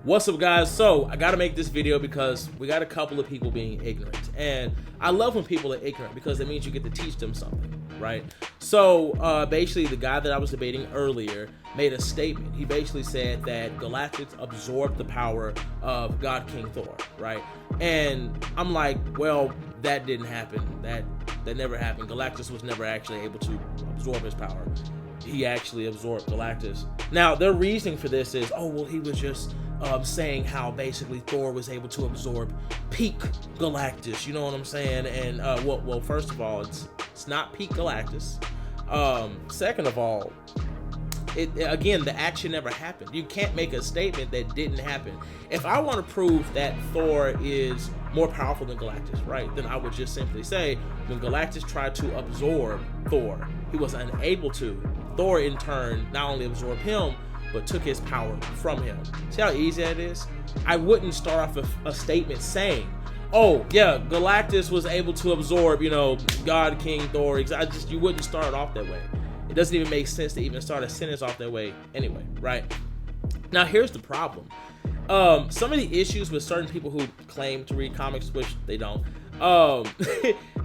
What's up, guys? So I gotta make this video because we got a couple of people being ignorant, and I love when people are ignorant because it means you get to teach them something, right? So basically the guy that I was debating earlier made a statement. He basically said that Galactus absorbed the power of God King Thor, right? And I'm like, well, that didn't happen. That never happened. Galactus was never actually able to absorb his power. He actually absorbed Galactus. Now, their reasoning for this is, oh, well, he was just saying how basically Thor was able to absorb peak Galactus. You know what I'm saying? And well, first of all, it's not peak Galactus. Second of all, again, the action never happened. You can't make a statement that didn't happen. If I want to prove that Thor is more powerful than Galactus, right, then I would just simply say when Galactus tried to absorb Thor, he was unable to. Thor, in turn, not only absorbed him, but took his power from him. See how easy that is? I wouldn't start off with a statement saying, oh, yeah, Galactus was able to absorb, you know, God King Thor. You wouldn't start it off that way. It doesn't even make sense to even start a sentence off that way anyway, right? Now, here's the problem. Some of the issues with certain people who claim to read comics, which they don't,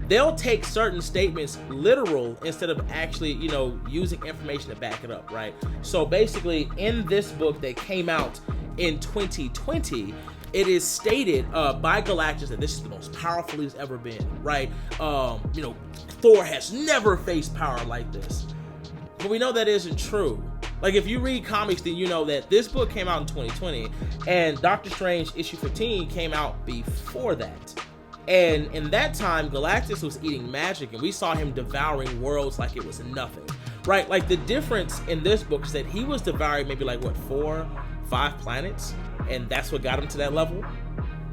they'll take certain statements literal instead of actually, you know, using information to back it up, right? So basically, in this book that came out in 2020, it is stated by Galactus that this is the most powerful he's ever been, right? You know, Thor has never faced power like this. But we know that isn't true. Like, if you read comics, then you know that this book came out in 2020, and Doctor Strange issue 15 came out before that. And in that time, Galactus was eating magic, and we saw him devouring worlds like it was nothing, right? Like, the difference in this book is that he was devouring maybe like, what, 4, 5 planets? And that's what got him to that level.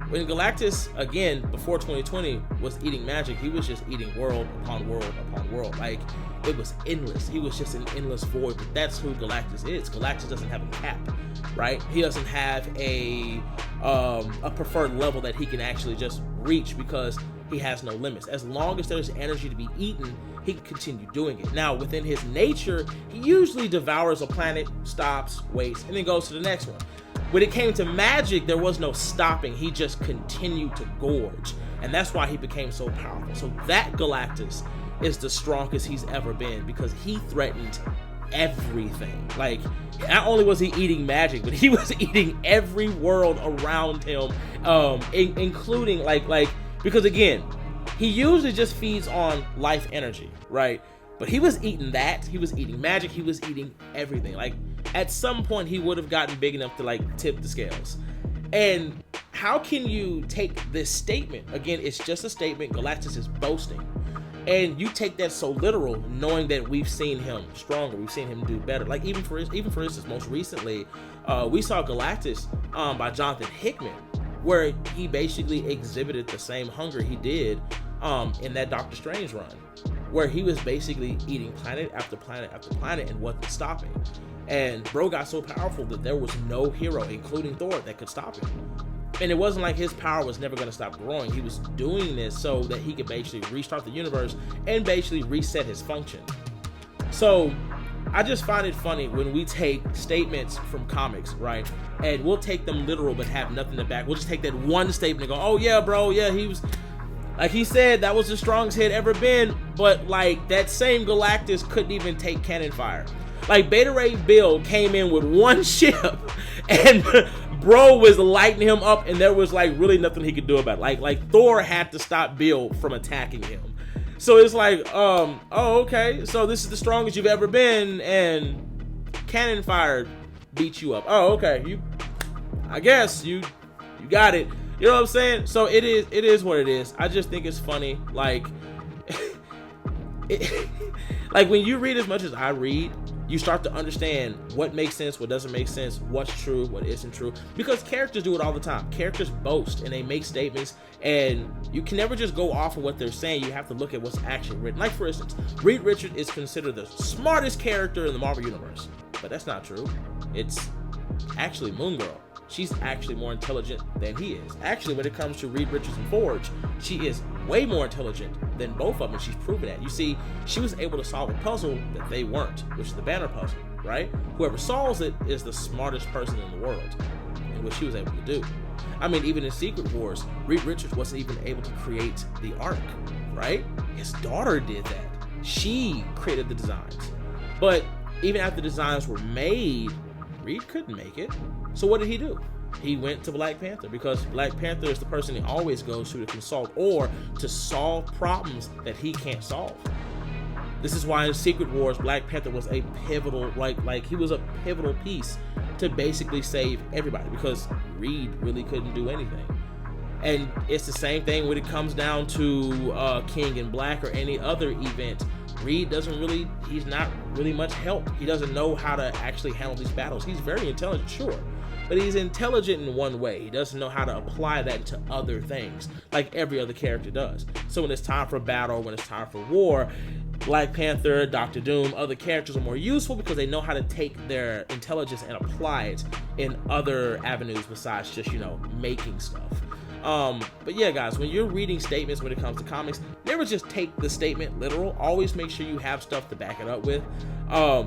When Galactus, again, before 2020, was eating magic, he was just eating world upon world upon world. Like, it was endless. He was just an endless void, but that's who Galactus is. Galactus doesn't have a cap, right? He doesn't have a preferred level that he can actually just reach because he has no limits. As long as there's energy to be eaten, he can continue doing it. Now, within his nature, he usually devours a planet, stops, waits, and then goes to the next one. When it came to magic, there was no stopping. He just continued to gorge. And that's why he became so powerful. So that Galactus is the strongest he's ever been because he threatened everything. Like, not only was he eating magic, but he was eating every world around him, including like because again, he usually just feeds on life energy, right? But he was eating that. He was eating magic. He was eating everything. Like, at some point, he would have gotten big enough to, like, tip the scales. And how can you take this statement? Again, it's just a statement. Galactus is boasting. And you take that so literal, knowing that we've seen him stronger. We've seen him do better. Like, even for instance, most recently, we saw Galactus by Jonathan Hickman, where he basically exhibited the same hunger he did in that Doctor Strange run, where he was basically eating planet after planet after planet and wasn't stopping. And bro got so powerful that there was no hero, including Thor, that could stop him. And it wasn't like his power was never going to stop growing. He was doing this so that he could basically restart the universe and basically reset his function. So I just find it funny when we take statements from comics, right? And we'll take them literal but have nothing to back. We'll just take that one statement and go, oh yeah, bro, yeah, he was... Like he said, that was the strongest he'd ever been, but like that same Galactus couldn't even take cannon fire. Like Beta Ray Bill came in with one ship and bro was lighting him up and there was like really nothing he could do about it. Like Thor had to stop Bill from attacking him. So it's like, oh, okay, so this is the strongest you've ever been and cannon fire beat you up. Oh, okay, I guess you got it. You know what I'm saying? So it is what it is. I just think it's funny. Like, like when you read as much as I read, you start to understand what makes sense, what doesn't make sense, what's true, what isn't true. Because characters do it all the time. Characters boast and they make statements, and you can never just go off of what they're saying. You have to look at what's actually written. Like, for instance, Reed Richards is considered the smartest character in the Marvel Universe. But that's not true. It's actually Moon Girl. She's actually more intelligent than he is. Actually, when it comes to Reed Richards and Forge, she is way more intelligent than both of them. She's proven that. You see, she was able to solve a puzzle that they weren't, which is the Banner puzzle, right? Whoever solves it is the smartest person in the world. in which he was able to do. I mean, even in Secret Wars, Reed Richards wasn't even able to create the arc, right? His daughter did that. She created the designs. But even after designs were made, Reed couldn't make it. So what did he do? He went to Black Panther, because Black Panther is the person he always goes to consult or to solve problems that he can't solve. This is why in Secret Wars, Black Panther was a pivotal, he was a pivotal piece to basically save everybody, because Reed really couldn't do anything. And it's the same thing when it comes down to King in Black or any other event. Reed he's not really much help. He doesn't know how to actually handle these battles. He's very intelligent, sure, but he's intelligent in one way. He doesn't know how to apply that to other things like every other character does. So when it's time for battle, when it's time for war, Black Panther, Doctor Doom, other characters are more useful because they know how to take their intelligence and apply it in other avenues besides just, making stuff. But yeah, guys, when you're reading statements when it comes to comics, never just take the statement literal. Always make sure you have stuff to back it up with,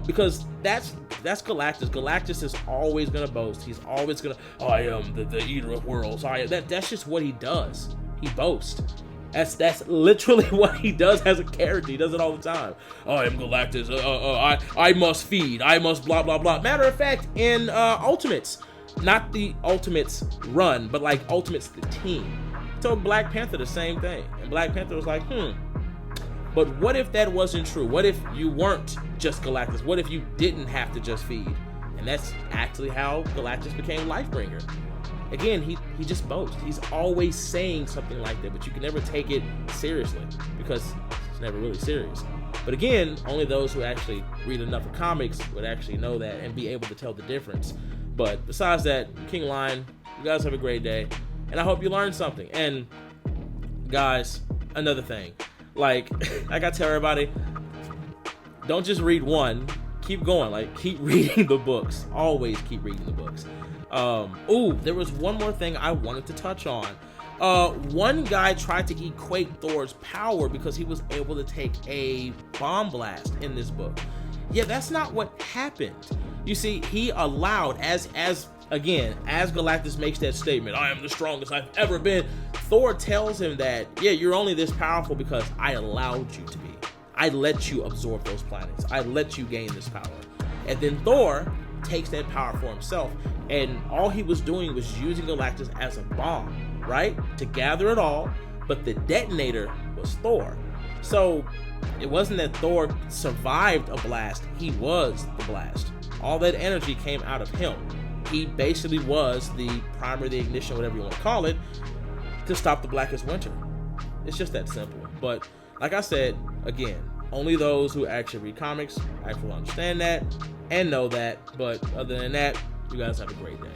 because that's Galactus. Galactus is always gonna boast. He's always gonna, I am the eater of worlds. That's just what he does. He boasts. That's literally what he does as a character. He does it all the time. I am Galactus. I must feed. I must blah blah blah. Matter of fact, in Ultimates. Not the Ultimates run, but like Ultimates the team. Told Black Panther the same thing. And Black Panther was like, but what if that wasn't true? What if you weren't just Galactus? What if you didn't have to just feed? And that's actually how Galactus became Lifebringer. Again, he just boasts. He's always saying something like that, but you can never take it seriously because it's never really serious. But again, only those who actually read enough of comics would actually know that and be able to tell the difference. But besides that, King Lion, you guys have a great day, and I hope you learned something. And guys, another thing, like I gotta tell everybody, don't just read one, keep going, keep reading the books. Always keep reading the books. There was one more thing I wanted to touch on. One guy tried to equate Thor's power because he was able to take a bomb blast in this book. Yeah, that's not what happened. You see, he allowed, as Galactus makes that statement, I am the strongest I've ever been, Thor tells him that, yeah, you're only this powerful because I allowed you to be. I let you absorb those planets. I let you gain this power. And then Thor takes that power for himself, and all he was doing was using Galactus as a bomb, right? To gather it all, but the detonator was Thor. So it wasn't that Thor survived a blast, he was the blast. All that energy came out of him. He basically was the primer, the ignition, whatever you want to call it, to stop the Blackest Winter. It's just that simple. But like I said, again, only those who actually read comics actually understand that and know that. But other than that, you guys have a great day.